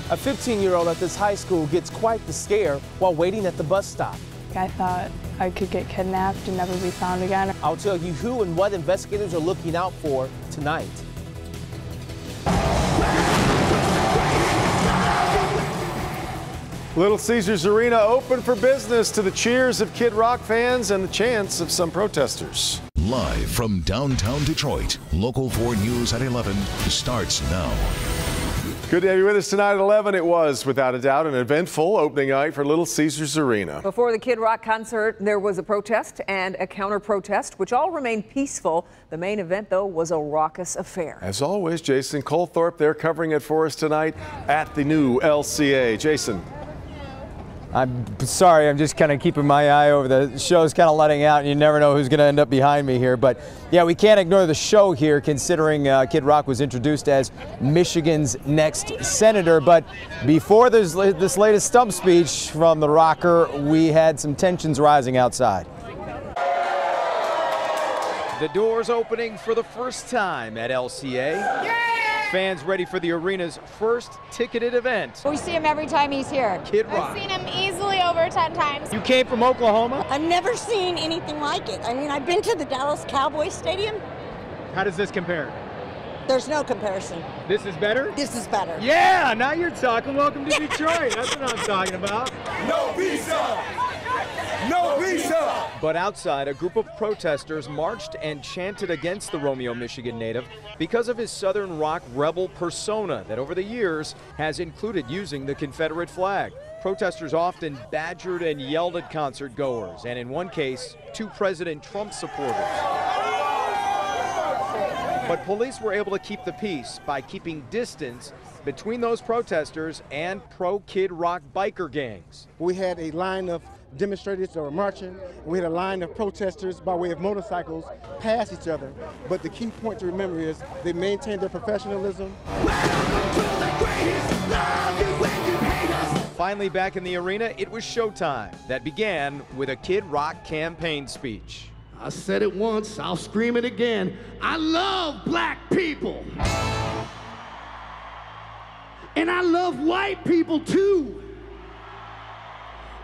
A 15-year-old at this high school gets quite the scare while waiting at the bus stop. I thought I could get kidnapped and never be found again. I'll tell you who and what investigators are looking out for tonight. Little Caesars Arena open for business to the cheers of Kid Rock fans and the chants of some protesters. Live from downtown Detroit, Local 4 News at 11 starts now. Good to have you with us tonight at 11. It was, without a doubt, an eventful opening night for Little Caesars Arena. Before the Kid Rock concert, there was a protest and a counter-protest, which all remained peaceful. The main event, though, was a raucous affair. As always, Jason Colthorpe there covering it for us tonight at the new LCA. Jason. I'm sorry, I'm just kind of keeping my eye over the show's kind of letting out, and you never know who's going to end up behind me here. But yeah, we can't ignore the show here, considering Kid Rock was introduced as Michigan's next senator. But before this latest stump speech from the rocker, we had some tensions rising outside. The doors opening for the first time at LCA. Yeah! Fans ready for the arena's first ticketed event. We see him every time he's here. Kid Rock. I've seen him easily over 10 times. You came from Oklahoma? I've never seen anything like it. I mean, I've been to the Dallas Cowboys Stadium. How does this compare? There's no comparison. This is better? This is better. Yeah, now you're talking. Welcome to Detroit. That's what I'm talking about. No visa! No visa! But outside, a group of protesters marched and chanted against the Romeo, Michigan native because of his Southern rock rebel persona that over the years has included using the Confederate flag. Protesters often badgered and yelled at concert goers, and in one case, 2 President Trump supporters. But police were able to keep the peace by keeping distance between those protesters and pro-Kid Rock biker gangs. We had a line of demonstrators that were marching. We had a line of protesters by way of motorcycles pass each other. But the key point to remember is they maintained their professionalism. Finally back in the arena, it was showtime that began with a Kid Rock campaign speech. I said it once, I'll scream it again. I love black people. And I love white people too.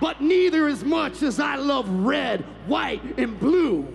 But neither as much as I love red, white, and blue.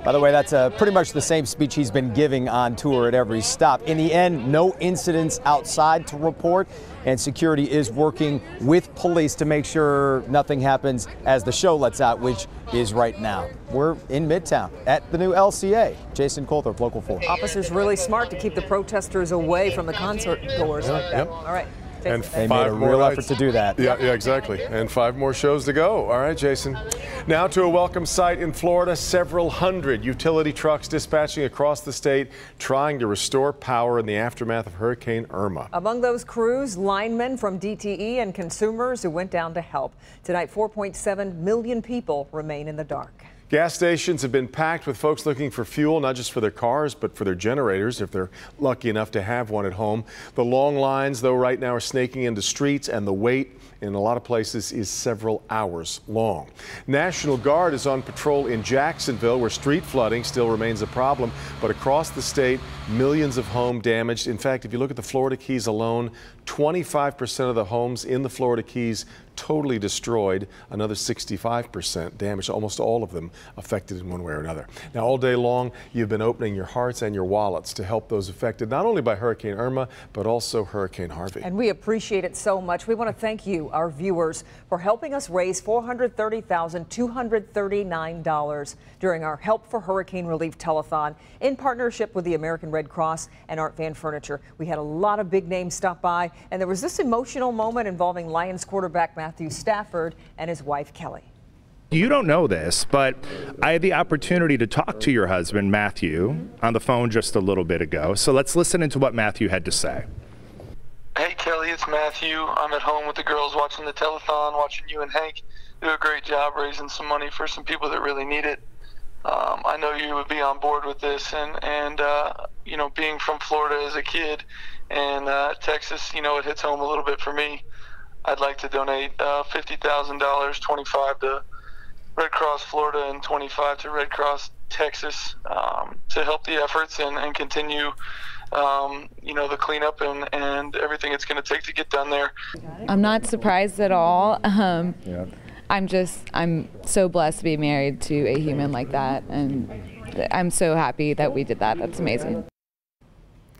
By the way, that's pretty much the same speech he's been giving on tour at every stop. In the end, no incidents outside to report, and security is working with police to make sure nothing happens as the show lets out, which is right now. We're in Midtown at the new LCA. Jason Colthorpe, Local 4. Officers really smart to keep the protesters away from the concert goers like that. Yep. All right. And they made a real effort to do that. Yeah, exactly. And 5 more shows to go. All right, Jason. Now to a welcome sight in Florida. Several hundred utility trucks dispatching across the state, trying to restore power in the aftermath of Hurricane Irma. Among those crews, linemen from DTE and consumers who went down to help. Tonight, 4.7 million people remain in the dark. Gas stations have been packed with folks looking for fuel, not just for their cars, but for their generators, if they're lucky enough to have one at home. The long lines, though, right now are snaking into streets, and the wait in a lot of places is several hours long. National Guard is on patrol in Jacksonville, where street flooding still remains a problem, but across the state, millions of homes damaged. In fact, if you look at the Florida Keys alone, 25% of the homes in the Florida Keys totally destroyed, another 65% damaged, almost all of them affected in one way or another. Now, all day long, you've been opening your hearts and your wallets to help those affected not only by Hurricane Irma, but also Hurricane Harvey. And we appreciate it so much. We want to thank you, our viewers, for helping us raise $430,239 during our Help for Hurricane Relief Telethon in partnership with the American Red Cross and Art Van Furniture. We had a lot of big names stop by, and there was this emotional moment involving Lions quarterback Matthew Stafford and his wife Kelly. You don't know this, but I had the opportunity to talk to your husband, Matthew, on the phone just a little bit ago. So let's listen into what Matthew had to say. Hey Kelly, it's Matthew. I'm at home with the girls watching the telethon, watching you and Hank do a great job raising some money for some people that really need it. I know you would be on board with this, and you know, being from Florida as a kid and Texas, you know, it hits home a little bit for me. I'd like to donate $50,000, $25,000 to Red Cross Florida and $25,000 to Red Cross Texas to help the efforts and continue you know, the cleanup and everything it's going to take to get done there. I'm not surprised at all. I'm so blessed to be married to a human like that, and I'm so happy that we did that. That's amazing.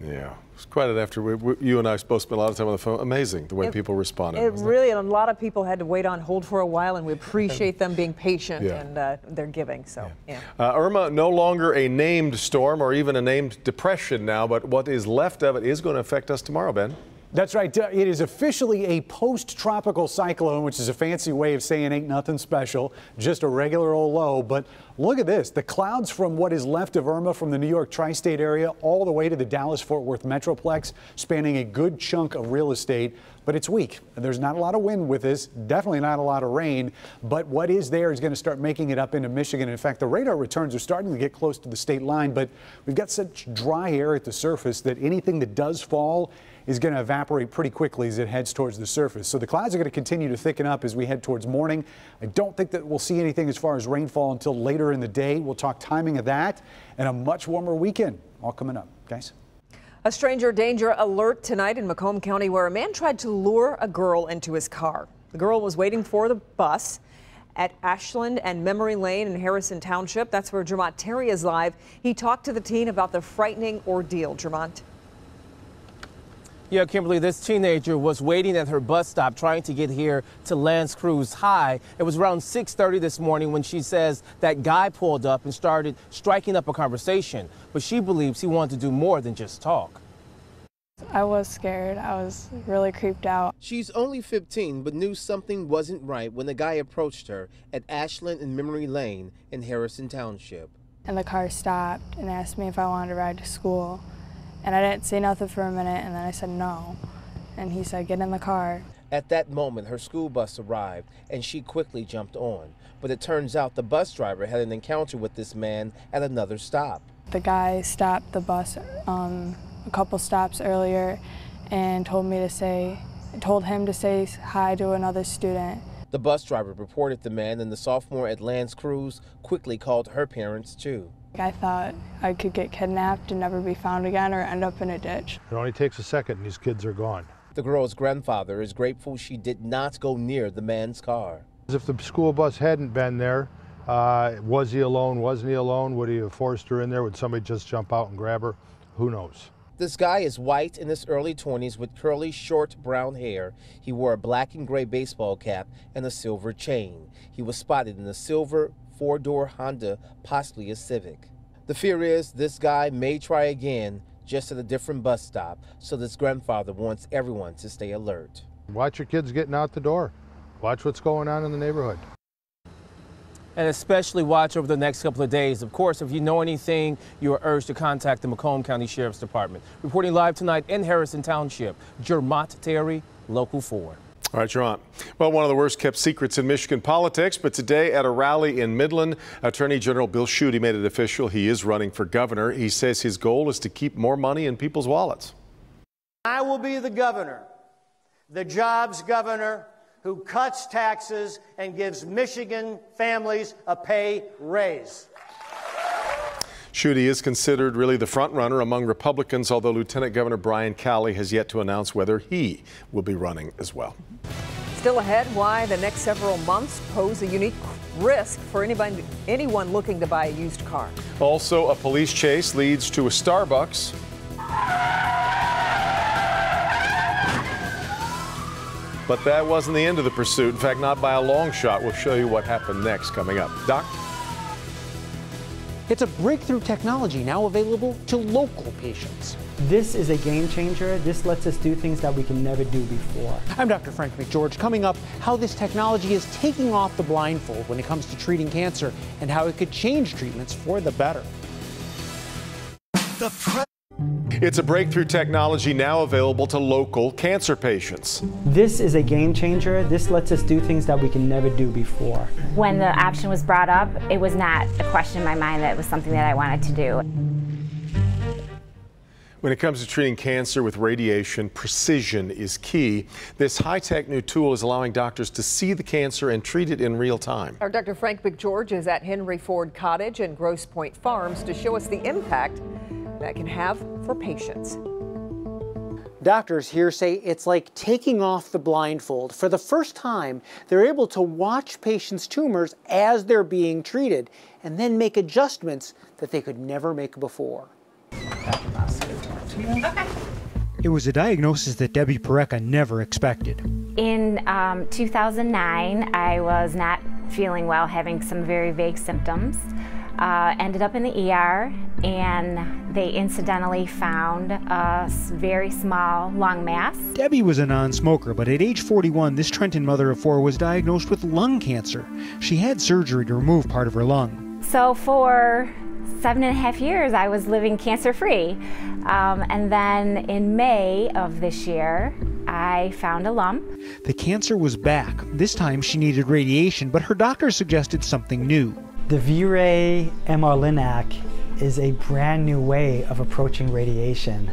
Yeah, it's quite an after. You and I both spent a lot of time on the phone. Amazing the way people responded. It really, and a lot of people had to wait on hold for a while, and we appreciate them being patient and their giving. So, Irma, no longer a named storm or even a named depression now, but what is left of it is going to affect us tomorrow, Ben. That's right. It is officially a post-tropical cyclone, which is a fancy way of saying ain't nothing special, just a regular old low. But look at this. The clouds from what is left of Irma from the New York tri-state area all the way to the Dallas-Fort Worth Metroplex, spanning a good chunk of real estate. But it's weak. There's not a lot of wind with this, definitely not a lot of rain. But what is there is going to start making it up into Michigan. In fact, the radar returns are starting to get close to the state line. But we've got such dry air at the surface that anything that does fall is going to evaporate pretty quickly as it heads towards the surface. So the clouds are going to continue to thicken up as we head towards morning. I don't think that we'll see anything as far as rainfall until later in the day. We'll talk timing of that and a much warmer weekend all coming up, guys. A stranger danger alert tonight in Macomb County, where a man tried to lure a girl into his car. The girl was waiting for the bus at Ashland and Memory Lane in Harrison Township. That's where Jermont Terry is live. He talked to the teen about the frightening ordeal. Jermont. Yeah, Kimberly, this teenager was waiting at her bus stop trying to get here to L'Anse Creuse High. It was around 6:30 this morning when she says that guy pulled up and started striking up a conversation. But she believes he wanted to do more than just talk. I was scared. I was really creeped out. She's only 15, but knew something wasn't right when the guy approached her at Ashland and Memory Lane in Harrison Township. And the car stopped and asked me if I wanted to ride to school. And I didn't say nothing for a minute, and then I said no. And he said, get in the car. At that moment, her school bus arrived, and she quickly jumped on. But it turns out the bus driver had an encounter with this man at another stop. The guy stopped the bus a couple stops earlier and told him to say hi to another student. The bus driver reported the man, and the sophomore at L'Anse Creuse quickly called her parents, too. I thought I could get kidnapped and never be found again or end up in a ditch. It only takes a second and these kids are gone. The girl's grandfather is grateful she did not go near the man's car. If the school bus hadn't been there, was he alone, wasn't he alone? Would he have forced her in there? Would somebody just jump out and grab her? Who knows? This guy is white in his early 20s with curly, short brown hair. He wore a black and gray baseball cap and a silver chain. He was spotted in a silver four-door Honda, possibly a Civic. The fear is this guy may try again, just at a different bus stop, so this grandfather wants everyone to stay alert. Watch your kids getting out the door. Watch what's going on in the neighborhood. And especially watch over the next couple of days. Of course, if you know anything, you are urged to contact the Macomb County Sheriff's Department. Reporting live tonight in Harrison Township, Jermont Terry, Local 4. All right, Jermont. Well, one of the worst kept secrets in Michigan politics, but today at a rally in Midland, Attorney General Bill Schuette made it official. He is running for governor. He says his goal is to keep more money in people's wallets. I will be the governor, the jobs governor, who cuts taxes and gives Michigan families a pay raise. Schuette is considered really the front runner among Republicans, although Lieutenant Governor Brian Calley has yet to announce whether he will be running as well. Still ahead, why the next several months pose a unique risk for anyone looking to buy a used car. Also, a police chase leads to a Starbucks. But that wasn't the end of the pursuit. In fact, not by a long shot. We'll show you what happened next coming up. Doc? It's a breakthrough technology now available to local patients. This is a game changer. This lets us do things that we can never do before. I'm Dr. Frank McGeorge. Coming up, how this technology is taking off the blindfold when it comes to treating cancer and how it could change treatments for the better. It's a breakthrough technology now available to local cancer patients. This is a game changer. This lets us do things that we can never do before. When the option was brought up, it was not a question in my mind that it was something that I wanted to do. When it comes to treating cancer with radiation, precision is key. This high-tech new tool is allowing doctors to see the cancer and treat it in real time. Our Dr. Frank McGeorge is at Henry Ford Cottage and Grosse Pointe Farms to show us the impact that can have for patients. Doctors here say it's like taking off the blindfold. For the first time, they're able to watch patients' tumors as they're being treated and then make adjustments that they could never make before. It was a diagnosis that Debbie Pareca never expected. In 2009, I was not feeling well, having some very vague symptoms. Ended up in the ER, and they incidentally found a very small lung mass. Debbie was a non-smoker, but at age 41, this Trenton mother of 4 was diagnosed with lung cancer. She had surgery to remove part of her lung. So for 7.5 years, I was living cancer-free. And then in May of this year, I found a lump. The cancer was back. This time she needed radiation, but her doctor suggested something new. The V-Ray MR-Linac is a brand new way of approaching radiation.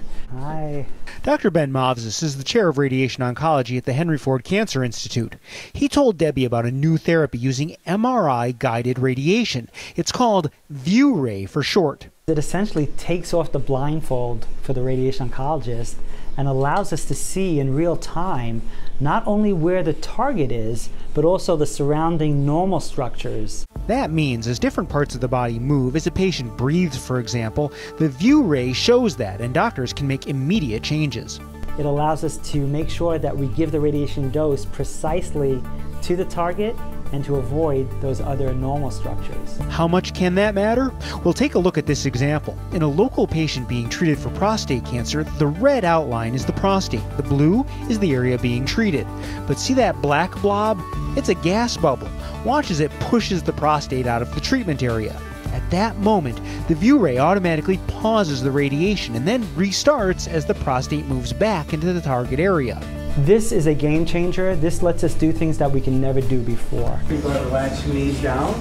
Dr. Ben Movsis is the chair of radiation oncology at the Henry Ford Cancer Institute. He told Debbie about a new therapy using MRI-guided radiation. It's called V-Ray for short. It essentially takes off the blindfold for the radiation oncologist and allows us to see in real time not only where the target is, but also the surrounding normal structures. That means as different parts of the body move, as a patient breathes, for example, the V-Ray shows that, and doctors can make immediate changes. It allows us to make sure that we give the radiation dose precisely to the target and to avoid those other normal structures. How much can that matter? We'll take a look at this example. In a local patient being treated for prostate cancer, the red outline is the prostate. The blue is the area being treated. But see that black blob? It's a gas bubble. Watch as it pushes the prostate out of the treatment area. At that moment, the V-Ray automatically pauses the radiation and then restarts as the prostate moves back into the target area. This is a game changer. This lets us do things that we can never do before. Relax your knees down.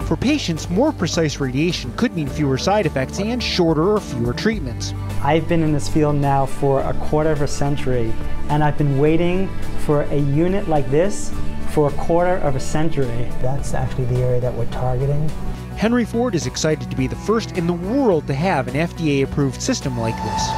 For patients, more precise radiation could mean fewer side effects and shorter or fewer treatments. I've been in this field now for a quarter of a century, and I've been waiting for a unit like this for a quarter of a century. That's actually the area that we're targeting. Henry Ford is excited to be the first in the world to have an FDA-approved system like this.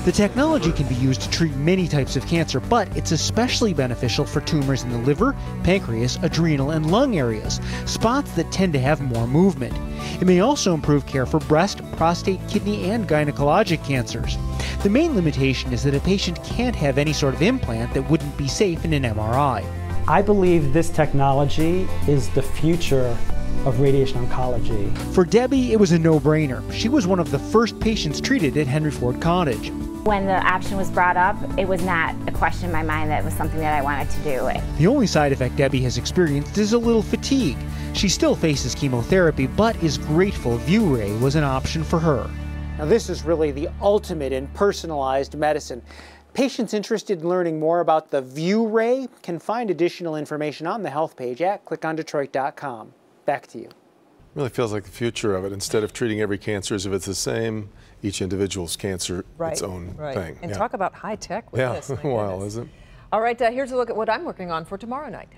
The technology can be used to treat many types of cancer, but it's especially beneficial for tumors in the liver, pancreas, adrenal, and lung areas, spots that tend to have more movement. It may also improve care for breast, prostate, kidney, and gynecologic cancers. The main limitation is that a patient can't have any sort of implant that wouldn't be safe in an MRI. I believe this technology is the future of radiation oncology. For Debbie, it was a no-brainer. She was one of the first patients treated at Henry Ford Cottage. When the option was brought up, it was not a question in my mind that it was something that I wanted to do. The only side effect Debbie has experienced is a little fatigue. She still faces chemotherapy, but is grateful V-Ray was an option for her. Now this is really the ultimate in personalized medicine. Patients interested in learning more about the V-Ray can find additional information on the health page at clickondetroit.com. Back to you. Really feels like the future of it. Instead of treating every cancer as if it's the same, each individual's cancer its own thing. And talk about high tech with this. Yeah, wow, isn't it? All right, here's a look at what I'm working on for tomorrow night.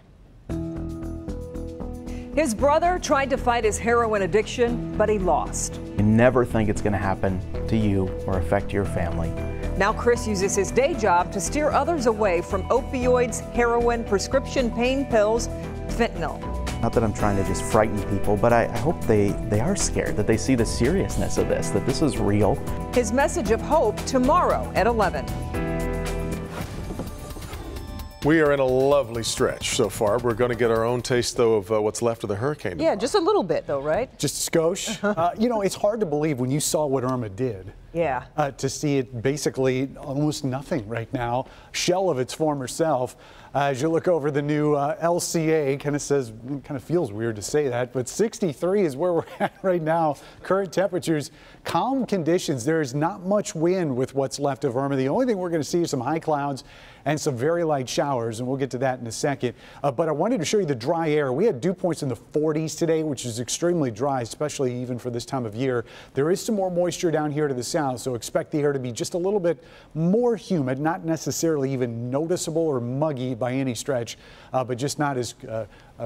His brother tried to fight his heroin addiction, but he lost. You never think it's going to happen to you or affect your family. Now Chris uses his day job to steer others away from opioids, heroin, prescription pain pills, fentanyl. Not that I'm trying to just frighten people, but I hope they are scared, that they see the seriousness of this, that this is real. His message of hope tomorrow at 11. We are in a lovely stretch so far. We're going to get our own taste, though, of what's left of the hurricane tomorrow. Yeah, just a little bit, though, right? Just a skosh. You know, it's hard to believe when you saw what Irma did. Yeah. To see it basically almost nothing right now, shell of its former self. As you look over the new LCA, kind of feels weird to say that, but 63 is where we're at right now. Current temperatures, calm conditions. There is not much wind with what's left of Irma. The only thing we're going to see is some high clouds and some very light showers, and we'll get to that in a second. But I wanted to show you the dry air. We had dew points in the 40s today, which is extremely dry, especially even for this time of year. There is some more moisture down here to the south, so expect the air to be just a little bit more humid, not necessarily even noticeable or muggy by any stretch, but just not as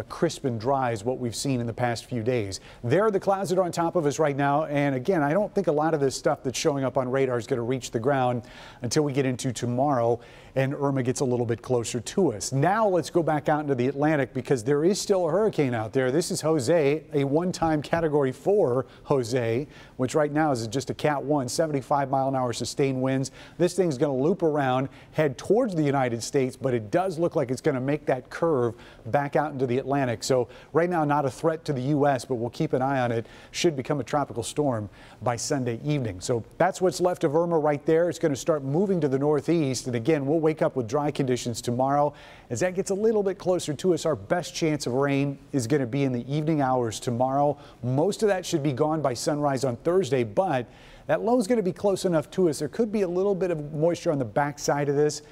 crisp and dry as what we've seen in the past few days. There are the clouds that are on top of us right now. And again, I don't think a lot of this stuff that's showing up on radar is going to reach the ground until we get into tomorrow and Irma gets a little bit closer to us. Now let's go back out into the Atlantic because there is still a hurricane out there. This is Jose, a one-time Category 4 Jose, which right now is just a Cat 1, 75-mile-an-hour sustained winds. This thing's going to loop around, head towards the United States, but it does look like it's going to make that curve back out into the Atlantic. So right now, not a threat to the U.S., but we'll keep an eye on it. Should become a tropical storm by Sunday evening. So that's what's left of Irma right there. It's going to start moving to the northeast. And again, we'll wake up with dry conditions tomorrow. As that gets a little bit closer to us, our best chance of rain is going to be in the evening hours tomorrow. Most of that should be gone by sunrise on Thursday, but that low is going to be close enough to us. There could be a little bit of moisture on the backside of this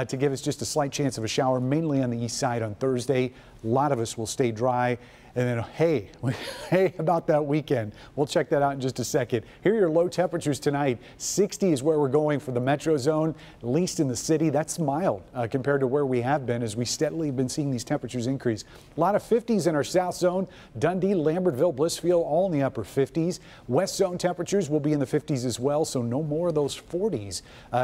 to give us just a slight chance of a shower, mainly on the east side on Thursday. A lot of us will stay dry. And then, hey, about that weekend. We'll check that out in just a second. Here are your low temperatures tonight. 60 is where we're going for the metro zone, at least in the city. That's mild compared to where we have been as we steadily have been seeing these temperatures increase. A lot of 50s in our south zone. Dundee, Lambertville, Blissfield, all in the upper 50s. West zone temperatures will be in the 50s as well, so no more of those 40s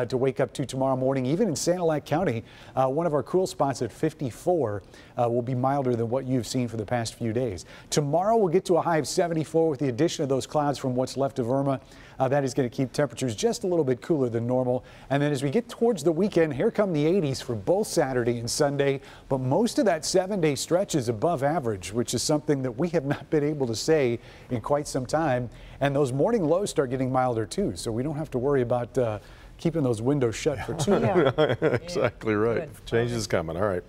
to wake up to tomorrow morning. Even in Sanilac County, one of our cool spots at 54 will be milder than what you've seen for the past few days. Tomorrow we'll get to a high of 74 with the addition of those clouds from what's left of Irma. That is going to keep temperatures just a little bit cooler than normal. And then as we get towards the weekend, here come the 80s for both Saturday and Sunday. But most of that 7-day stretch is above average, which is something that we have not been able to say in quite some time. And those morning lows start getting milder too, so we don't have to worry about keeping those windows shut for too long. Exactly right. Good. Change is coming. All right.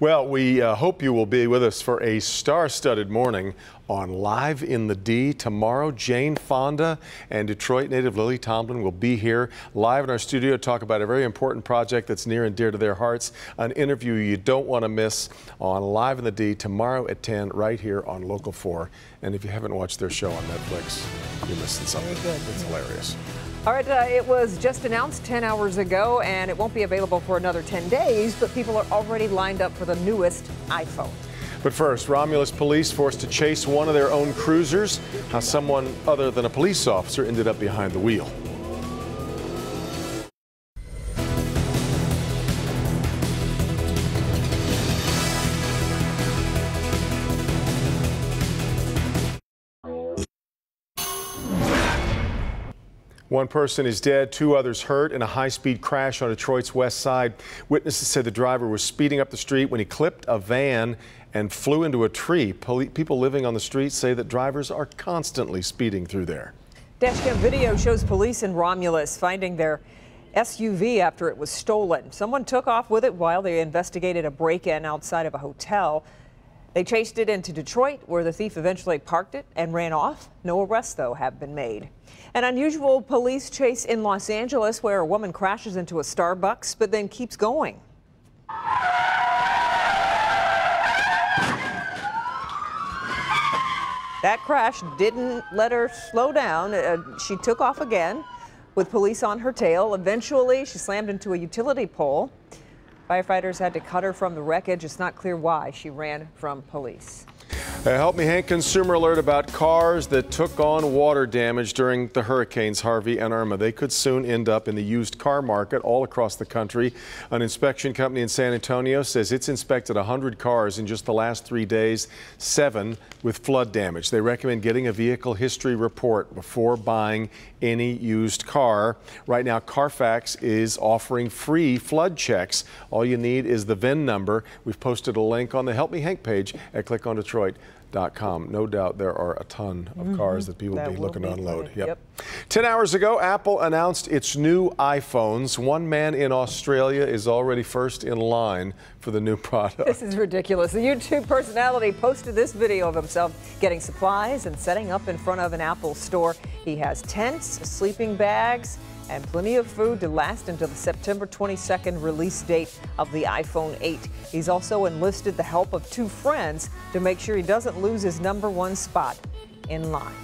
Well, we hope you will be with us for a star-studded morning on Live in the D tomorrow. Jane Fonda and Detroit native Lily Tomlin will be here live in our studio to talk about a very important project that's near and dear to their hearts. An interview you don't want to miss on Live in the D tomorrow at 10 right here on Local 4. And if you haven't watched their show on Netflix, you're missing something. Very good. It's hilarious. All right, it was just announced 10 hours ago, and it won't be available for another 10 days, but people are already lined up for the newest iPhone. But first, Romulus police forced to chase one of their own cruisers. How someone other than a police officer ended up behind the wheel. One person is dead, 2 others hurt in a high-speed crash on Detroit's west side. Witnesses said the driver was speeding up the street when he clipped a van and flew into a tree. People living on the street say that drivers are constantly speeding through there. Dashcam video shows police in Romulus finding their SUV after it was stolen. Someone took off with it while they investigated a break-in outside of a hotel. They chased it into Detroit, where the thief eventually parked it and ran off. No arrests, though, have been made. An unusual police chase in Los Angeles, where a woman crashes into a Starbucks, but then keeps going. That crash didn't let her slow down. She took off again with police on her tail. Eventually, she slammed into a utility pole. Firefighters had to cut her from the wreckage. It's not clear why she ran from police. Help Me Hank consumer alert about cars that took on water damage during the hurricanes Harvey and Irma. They could soon end up in the used car market all across the country. An inspection company in San Antonio says it's inspected 100 cars in just the last 3 days, 7 with flood damage. They recommend getting a vehicle history report before buying any used car. Right now, Carfax is offering free flood checks. All you need is the VIN number. We've posted a link on the Help Me Hank page at clickondetroit.com. No doubt there are a ton of cars that people will be looking to unload. Yep. 10 hours ago, Apple announced its new iPhones. One man in Australia is already first in line for the new product. This is ridiculous. The YouTube personality posted this video of himself getting supplies and setting up in front of an Apple store. He has tents, sleeping bags, and plenty of food to last until the September 22nd release date of the iPhone 8. He's also enlisted the help of 2 friends to make sure he doesn't lose his #1 spot in line.